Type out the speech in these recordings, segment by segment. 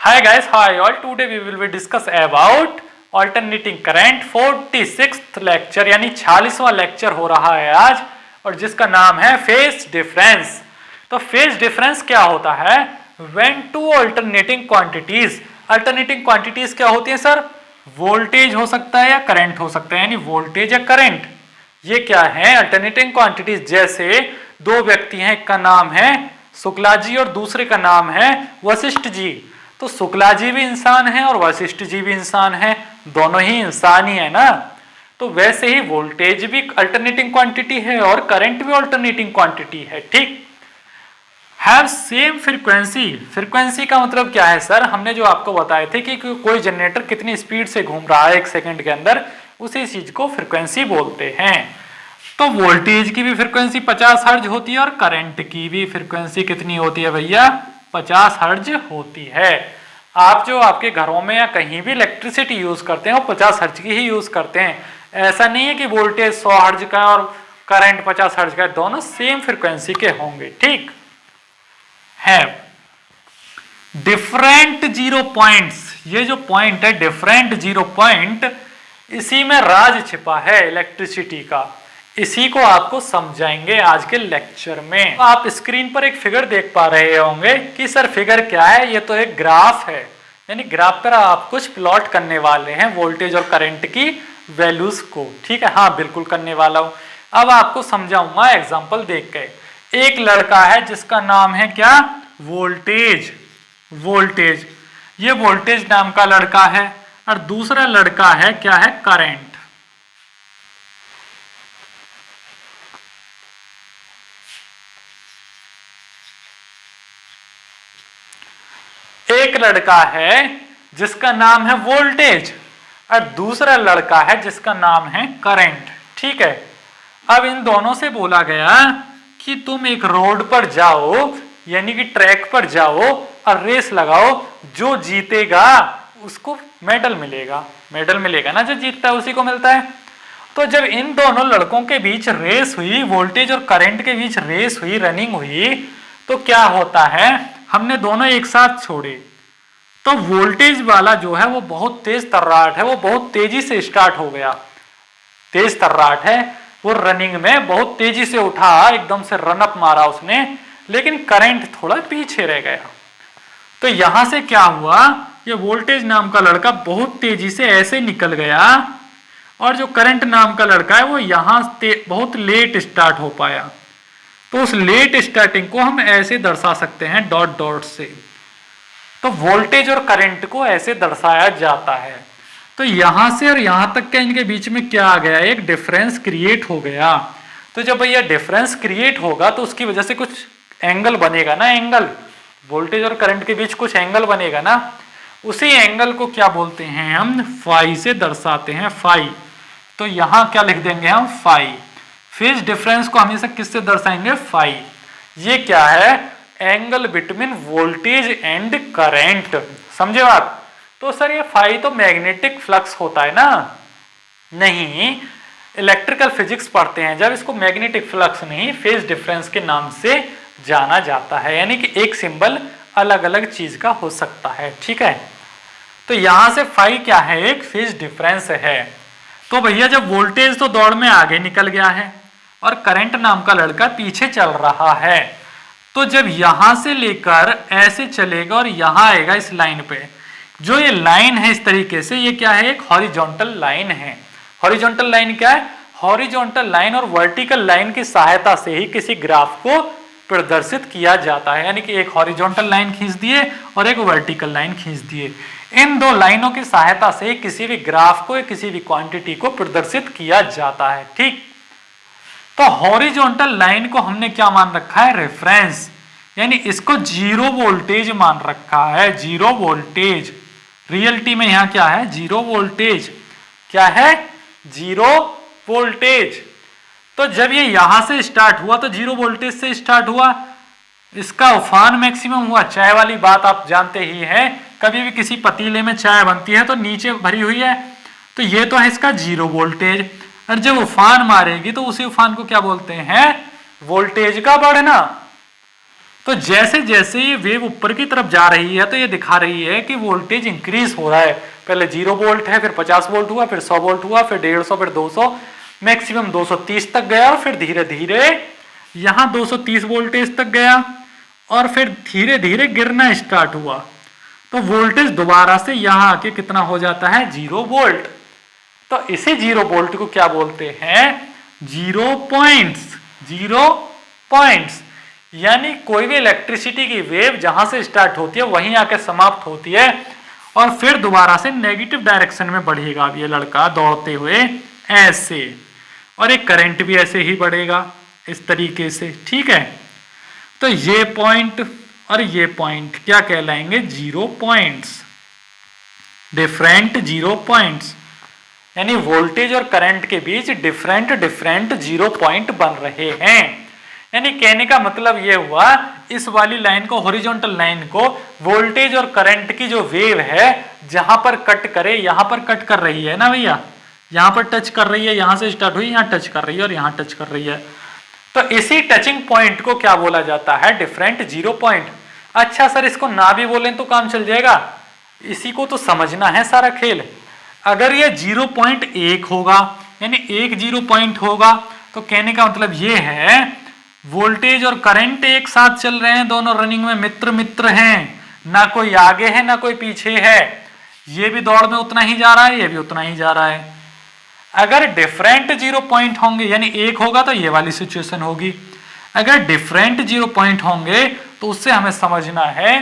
Hi guys, hi all. Today we will be discuss about alternating current 46th lecture यानी 46वां lecture हो रहा है आज और जिसका नाम है फेज डिफरेंस। तो फेज डिफरेंस क्या होता है? When two alternating quantities, alternating quantities क्या होती है सर? वोल्टेज हो सकता है या करंट हो सकता है, यानी वोल्टेज या करंट। ये क्या है? Alternating quantities. जैसे दो व्यक्ति हैं, एक का नाम है शुक्ला जी और दूसरे का नाम है वशिष्ठ जी। तो शुक्ला जी भी इंसान है और वशिष्ठ जी भी इंसान है, दोनों ही इंसान ही है ना। तो वैसे ही वोल्टेज भी अल्टरनेटिंग क्वांटिटी है और करंट भी अल्टरनेटिंग क्वांटिटी है, ठीक। Have same frequency. फ्रीक्वेंसी का मतलब क्या है सर? हमने जो आपको बताए थे कि कोई जनरेटर कितनी स्पीड से घूम रहा है एक सेकंड के अंदर, उसी चीज को फ्रीक्वेंसी बोलते हैं। तो वोल्टेज की भी फ्रीक्वेंसी 50 हर्ट्ज होती है और करंट की भी फ्रीक्वेंसी कितनी होती है भैया? 50 हर्ट्ज होती है। आप जो आपके घरों में या कहीं भी इलेक्ट्रिसिटी यूज करते हैं वो 50 हर्ट्ज की ही यूज करते हैं। ऐसा नहीं है कि वोल्टेज 100 हर्ट्ज का और करंट 50 हर्ट्ज का, दोनों सेम फ्रीक्वेंसी के होंगे, ठीक है। डिफरेंट जीरो पॉइंट्स, ये जो पॉइंट है डिफरेंट जीरो पॉइंट, इसी में राज छिपा है इलेक्ट्रिसिटी का। इसी को आपको समझाएंगे आज के लेक्चर में। आप स्क्रीन पर एक फिगर देख पा रहे होंगे कि सर फिगर क्या है? ये तो एक ग्राफ है, यानी ग्राफ पर आप कुछ प्लॉट करने वाले हैं वोल्टेज और करंट की वैल्यूज को, ठीक है। हाँ बिल्कुल करने वाला हूं। अब आपको समझाऊंगा एग्जांपल देख के। एक लड़का है जिसका नाम है क्या? वोल्टेज। वोल्टेज, ये वोल्टेज नाम का लड़का है और दूसरा लड़का है क्या है? करंट। एक लड़का है जिसका नाम है वोल्टेज और दूसरा लड़का है जिसका नाम है करंट, ठीक है। अब इन दोनों से बोला गया कि तुम एक रोड पर जाओ, यानी कि ट्रैक पर जाओ और रेस लगाओ, जो जीतेगा उसको मेडल मिलेगा। मेडल मिलेगा ना, जो जीतता है उसी को मिलता है। तो जब इन दोनों लड़कों के बीच रेस हुई, वोल्टेज और करंट के बीच रेस हुई, रनिंग हुई, तो क्या होता है? हमने दोनों एक साथ छोड़े तो वोल्टेज वाला जो है वो बहुत तेज तर्राट है, वो बहुत तेजी से स्टार्ट हो गया। तेज तर्राट है, वो रनिंग में बहुत तेजी से उठा, एकदम से रनअप मारा उसने, लेकिन करंट थोड़ा पीछे रह गया। तो यहां से क्या हुआ? ये वोल्टेज नाम का लड़का बहुत तेजी से ऐसे निकल गया और जो करंट नाम का लड़का है वो यहां बहुत लेट स्टार्ट हो पाया। तो उस लेट स्टार्टिंग को हम ऐसे दर्शा सकते हैं डॉट डॉट से। तो वोल्टेज और करंट को ऐसे दर्शाया जाता है। तो यहां से और यहां तक के इनके बीच में क्या आ गया? एक डिफरेंस क्रिएट हो गया। तो जब भैया डिफरेंस क्रिएट होगा तो उसकी वजह से कुछ एंगल बनेगा ना, एंगल वोल्टेज और करंट के बीच कुछ एंगल बनेगा ना, उसी एंगल को क्या बोलते हैं? हम फाई से दर्शाते हैं, फाई। तो यहां क्या लिख देंगे हम? फाई। फेज डिफरेंस को हमेशा किससे दर्शाएंगे? फाई। ये क्या है? Angle between voltage and current, समझे बात? तो सर ये फाई तो मैग्नेटिक फ्लक्स होता है ना? नहीं, इलेक्ट्रिकल फिजिक्स पढ़ते हैं जब, इसको मैग्नेटिक फ्लक्स नहीं, फेज डिफरेंस के नाम से जाना जाता है। यानी कि एक सिंबल अलग अलग चीज का हो सकता है, ठीक है। तो यहां से फाई क्या है? एक फेज डिफरेंस है। तो भैया जब वोल्टेज तो दौड़ में आगे निकल गया है और करंट नाम का लड़का पीछे चल रहा है, तो जब यहां से लेकर ऐसे चलेगा और यहां आएगा इस लाइन पे, जो ये लाइन है इस तरीके से, ये क्या है? एक हॉरिजॉन्टल लाइन है। हॉरिजॉन्टल लाइन क्या है? हॉरिजॉन्टल लाइन और वर्टिकल लाइन की सहायता से ही किसी ग्राफ को प्रदर्शित किया जाता है। यानी कि एक हॉरिजॉन्टल लाइन खींच दिए और एक वर्टिकल लाइन खींच दिए, इन दो लाइनों की सहायता से किसी भी ग्राफ को, किसी भी क्वांटिटी को प्रदर्शित किया जाता है, ठीक। तो हॉरिजॉन्टल लाइन को हमने क्या मान रखा है? रेफरेंस, यानी इसको जीरो वोल्टेज मान रखा है। जीरो वोल्टेज, रियलिटी में यहां क्या है? Zero voltage. क्या है? Zero voltage. तो जब ये यहां से स्टार्ट हुआ तो जीरो वोल्टेज से स्टार्ट हुआ, इसका उफान मैक्सिमम हुआ। चाय वाली बात आप जानते ही हैं, कभी भी किसी पतीले में चाय बनती है तो नीचे भरी हुई है, तो ये तो है इसका जीरो वोल्टेज। और जब उफान मारेगी तो उसी उफान को क्या बोलते हैं? वोल्टेज का बढ़ना। तो जैसे जैसे ये वेव ऊपर की तरफ जा रही है तो ये दिखा रही है कि वोल्टेज इंक्रीज हो रहा है। पहले 0 वोल्ट है, फिर 50 वोल्ट हुआ, फिर 100 वोल्ट हुआ, फिर 150, फिर 200, मैक्सिमम 230 तक गया और फिर धीरे धीरे यहां 230 वोल्टेज तक गया और फिर धीरे धीरे गिरना स्टार्ट हुआ। तो वोल्टेज दोबारा से यहां आके कितना हो जाता है, 0 वोल्ट। तो इसी 0 वोल्ट को क्या बोलते हैं, 0 पॉइंट्स। 0 पॉइंट्स यानी कोई भी इलेक्ट्रिसिटी की वेव जहां से स्टार्ट होती है वहीं आके समाप्त होती है और फिर दोबारा से नेगेटिव डायरेक्शन में बढ़ेगा। अब ये लड़का दौड़ते हुए ऐसे, और एक करंट भी ऐसे ही बढ़ेगा इस तरीके से, ठीक है। तो ये पॉइंट और ये पॉइंट क्या कहलाएंगे, 0 पॉइंट्स, डिफरेंट 0 पॉइंट्स। यानी वोल्टेज और करंट के बीच डिफरेंट 0 पॉइंट बन रहे हैं। यानी कहने का मतलब यह हुआ, इस वाली लाइन को, हॉरिजॉन्टल लाइन को, वोल्टेज और करंट की जो वेव है जहां पर कट करे, यहां पर कट कर रही है ना भैया, यहां पर टच कर रही है, यहां से स्टार्ट हुई, यहां टच कर रही है और यहां टच कर रही है। तो इसी टचिंग पॉइंट को क्या बोला जाता है, डिफरेंट 0 पॉइंट। अच्छा सर इसको ना भी बोलें तो काम चल जाएगा, इसी को तो समझना है सारा खेल। अगर ये 0.1 होगा यानी एक 0 पॉइंट होगा तो कहने का मतलब ये है वोल्टेज और करंट एक साथ चल रहे हैं, दोनों रनिंग में मित्र मित्र हैं, ना कोई आगे है ना कोई पीछे है, ये भी दौड़ में उतना ही जा रहा है, ये भी उतना ही जा रहा है। अगर डिफरेंट 0 पॉइंट होंगे यानी एक होगा तो ये वाली सिचुएशन होगी। अगर डिफरेंट 0 पॉइंट होंगे तो उससे हमें समझना है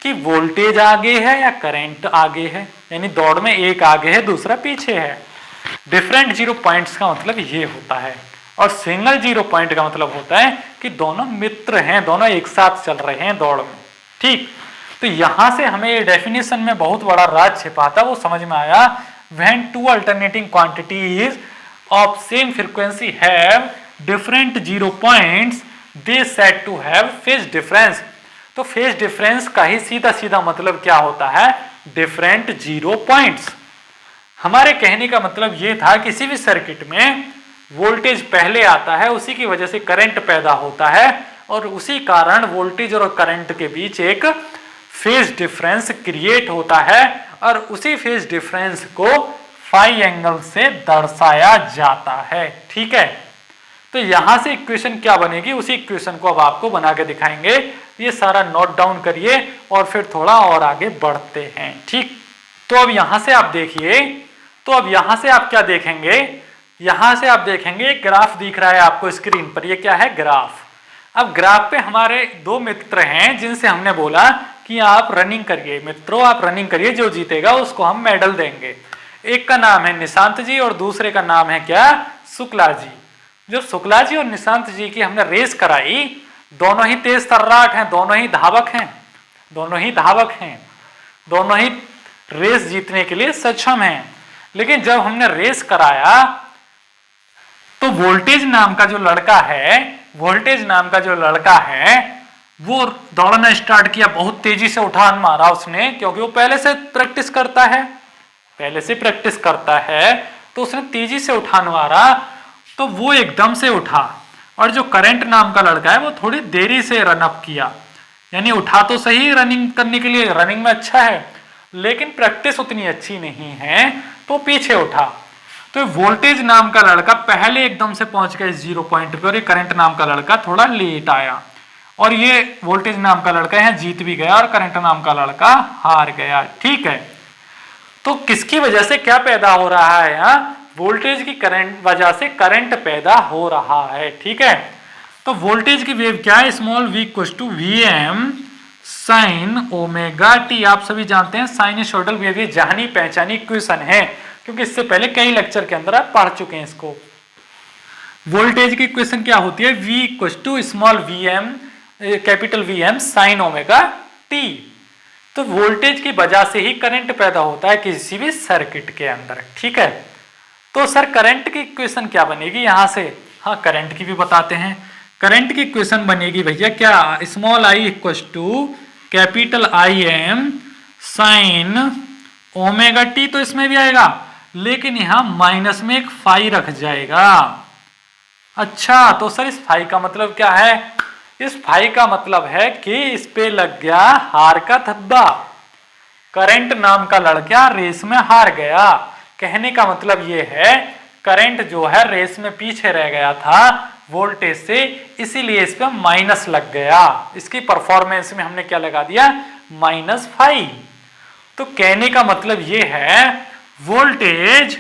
कि वोल्टेज आगे है या करंट आगे है, यानी दौड़ में एक आगे है दूसरा पीछे है। डिफरेंट 0 पॉइंट्स का मतलब ये होता है, और सिंगल 0 पॉइंट का मतलब होता है कि दोनों मित्र हैं, दोनों एक साथ चल रहे हैं दौड़ में, ठीक। तो यहां से हमें ये डेफिनेशन में बहुत बड़ा राज छिपा था, वो समझ में आया। When two alternating quantities of same frequency have different 0 points they said to have phase difference. तो फेज डिफरेंस का ही सीधा सीधा मतलब क्या होता है, डिफरेंट 0 पॉइंट्स। हमारे कहने का मतलब ये था किसी भी सर्किट में वोल्टेज पहले आता है, उसी की वजह से करंट पैदा होता है और उसी कारण वोल्टेज और करंट के बीच एक फेज डिफरेंस क्रिएट होता है और उसी फेज डिफरेंस को फाई एंगल से दर्शाया जाता है, ठीक है। तो यहां से इक्वेशन क्या बनेगी, उसी इक्वेशन को अब आपको बना के दिखाएंगे। ये सारा नोट डाउन करिए और फिर थोड़ा और आगे बढ़ते हैं, ठीक। तो अब यहां से आप देखिए, तो अब यहां से आप क्या देखेंगे, यहां से आप देखेंगे एक ग्राफ दिख रहा है आपको स्क्रीन पर, ये क्या है, ग्राफ। अब ग्राफ पे हमारे 2 मित्र हैं जिनसे हमने बोला कि आप रनिंग करिए, मित्रों आप रनिंग करिए, जो जीतेगा उसको हम मेडल देंगे। एक का नाम है निशांत जी और दूसरे का नाम है क्या, शुक्ला जी। जो शुक्ला जी और निशांत जी की हमने रेस कराई, दोनों ही तेज तर्राट हैं, दोनों ही धावक हैं, दोनों ही धावक हैं, दोनों ही रेस जीतने के लिए सक्षम हैं। लेकिन जब हमने रेस कराया तो वोल्टेज नाम का जो लड़का है, वोल्टेज नाम का जो लड़का है वो दौड़ना स्टार्ट किया, बहुत तेजी से उठान मारा उसने, क्योंकि वो पहले से प्रैक्टिस करता है, पहले से प्रैक्टिस करता है, तो उसने तेजी से उठान मारा तो वो एकदम से उठा। और जो करंट नाम का लड़का है वो थोड़ी देरी से रन अप किया, यानी उठा तो सही रनिंग करने के लिए, रनिंग में अच्छा है लेकिन प्रैक्टिस उतनी अच्छी नहीं है तो पीछे उठा। तो वोल्टेज नाम का लड़का पहले एकदम से पहुंच गया इस 0 पॉइंट पे और ये करंट नाम का लड़का थोड़ा लेट आया, और ये वोल्टेज नाम का लड़का यहाँ जीत भी गया और करंट नाम का लड़का हार गया, ठीक है। तो किसकी वजह से क्या पैदा हो रहा है, यहाँ वोल्टेज की करंट वजह से करंट पैदा हो रहा है, ठीक है। तो वोल्टेज की वेव क्या है, small v equals to Vm sine omega t. आप सभी जानते हैं साइनसॉइडल वेव, ये जानी पहचानी इक्वेशन है क्योंकि इससे पहले कई लेक्चर के अंदर आप पढ़ चुके हैं इसको। वोल्टेज की इक्वेशन क्या होती है, v equals to small Vm capital Vm sine omega t. तो वोल्टेज की वजह से ही करंट पैदा होता है किसी भी सर्किट के अंदर, ठीक है। तो सर करंट की इक्वेशन क्या बनेगी यहां से, हाँ करंट की भी बताते हैं। करंट की इक्वेशन बनेगी भैया क्या, small i equals to capital Im sine omega t, तो इसमें भी आएगा लेकिन यहां माइनस में एक फाई रख जाएगा। अच्छा तो सर इस फाई का मतलब क्या है, इस फाई का मतलब है कि इस पे लग गया हार का धब्बा। करंट नाम का लड़का रेस में हार गया। कहने का मतलब ये है करंट जो है रेस में पीछे रह गया था वोल्टेज से, इसीलिए इस पे माइनस लग गया। इसकी परफॉर्मेंस में हमने क्या लगा दिया, -5। तो कहने का मतलब ये है voltage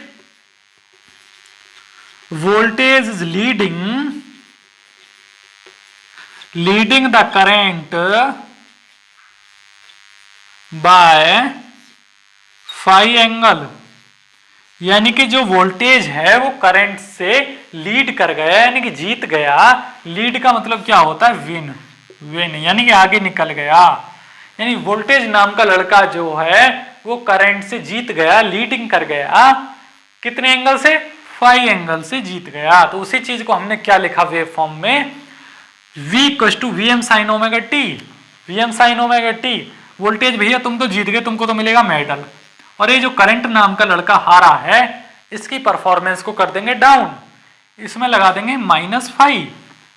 is leading the current by phi angle, यानी कि जो वोल्टेज है वो करंट से लीड कर गया, यानी कि जीत गया। लीड का मतलब क्या होता है, विन, यानी कि आगे निकल गया। यानी वोल्टेज नाम का लड़का जो है वो करंट से जीत गया, लीडिंग कर गया। कितने एंगल से, फाई एंगल से जीत गया। तो उसी चीज को हमने क्या लिखा वेव फॉर्म में, V = Vm sin omega T. Vm sin omega T, voltage भैया तुम तो जीत गए, तुमको तो मिलेगा मेडल। और ये जो करंट नाम का लड़का हारा है इसकी परफॉर्मेंस को कर देंगे डाउन, इसमें लगा देंगे -5।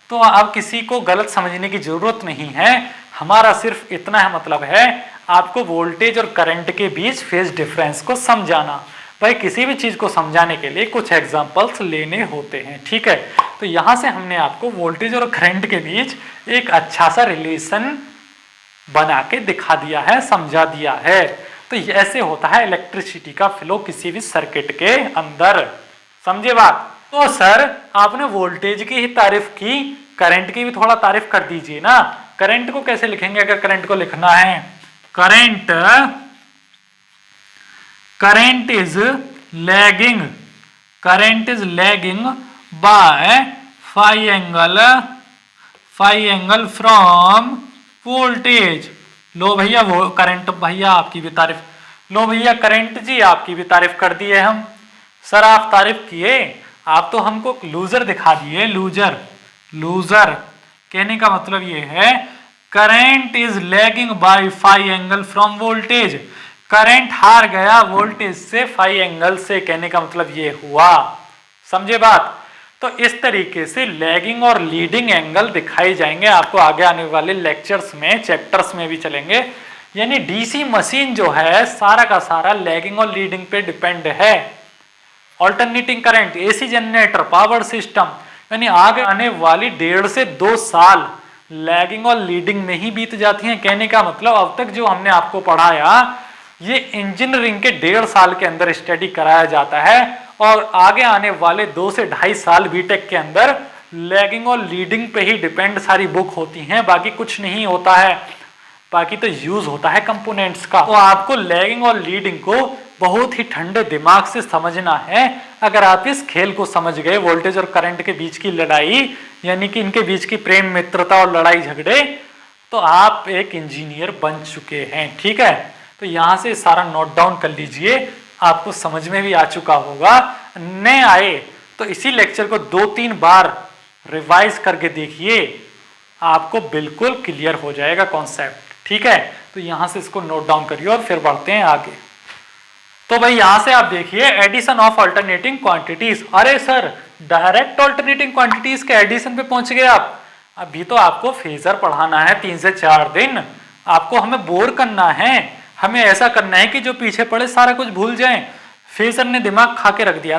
तो अब किसी को गलत समझने की जरूरत नहीं है, हमारा सिर्फ इतना है मतलब है आपको वोल्टेज और करंट के बीच फेज डिफरेंस को समझाना। भाई किसी भी चीज को समझाने के लिए कुछ एग्जांपल्स लेने होते हैं, ठीक है। तो यहां से हमने आपको वोल्टेज और करंट के बीच एक अच्छा सा रिलेशन बना के दिखा दिया है, समझा दिया है। तो ऐसे होता है इलेक्ट्रिसिटी का फ्लो किसी भी सर्किट के अंदर, समझे बात। तो सर आपने वोल्टेज की ही तारीफ की, करंट की भी थोड़ा तारीफ कर दीजिए ना। करंट को कैसे लिखेंगे, अगर करंट को लिखना है, current is lagging by phi angle from voltage. लो भैया वो करंट भैया आपकी भी तारीफ, लो भैया करंट जी आपकी भी तारीफ कर दी है हम। सर आप तारीफ किए, आप तो हमको लूजर दिखा दिए, लूजर। कहने का मतलब ये है current is lagging by phi angle from voltage, current हार गया वोल्टेज से फाई एंगल से। कहने का मतलब ये हुआ, समझे बात। तो इस तरीके से लैगिंग और लीडिंग एंगल दिखाई जाएंगे आपको आगे आने वाले लेक्चर्स में, चैप्टर्स में भी चलेंगे। यानी डीसी मशीन जो है सारा का सारा लैगिंग और लीडिंग पे डिपेंड है। Alternating current, AC generator, power system, यानी आगे आने वाली 1.5 से 2 साल लैगिंग और लीडिंग में ही बीत जाती हैं। कहने का मतलब अब तक जो हमने आपको पढ़ाया ये इंजीनियरिंग के 1.5 साल के अंदर स्टडी कराया जाता है, और आगे आने वाले 2 से 2.5 साल बीटेक के अंदर लैगिंग और लीडिंग पे ही डिपेंड सारी बुक होती हैं, बाकी कुछ नहीं होता है। बाकी तो यूज होता है कंपोनेंट्स का। तो आपको लैगिंग और लीडिंग को बहुत ही ठंडे दिमाग से समझना है। अगर आप इस खेल को समझ गए, वोल्टेज और करंट के बीच की लड़ाई, यानी कि इनके बीच की प्रेम मित्रता और लड़ाई झगड़े, तो आप एक इंजीनियर बन चुके हैं, ठीक है। तो यहां से सारा नोट डाउन कर लीजिए, आपको समझ में भी आ चुका होगा। नए आए तो इसी लेक्चर को 2-3 बार रिवाइज करके देखिए, आपको बिल्कुल क्लियर हो जाएगा कॉन्सेप्ट, ठीक है। तो यहां से इसको नोट डाउन करिए और फिर बढ़ते हैं आगे। तो भाई यहां से आप देखिए एडिशन ऑफ अल्टरनेटिंग क्वांटिटीज। अरे सर डायरेक्ट अल्टरनेटिंग क्वांटिटीज के एडिशन पे पहुंच गए आप। अभी तो आपको फेजर पढ़ाना है 3 से 4 दिन, आपको हमें बोर करना है, हमें ऐसा करना है कि जो पीछे पड़े सारा कुछ भूल जाएं। फेजर ने दिमाग खा के रख दिया।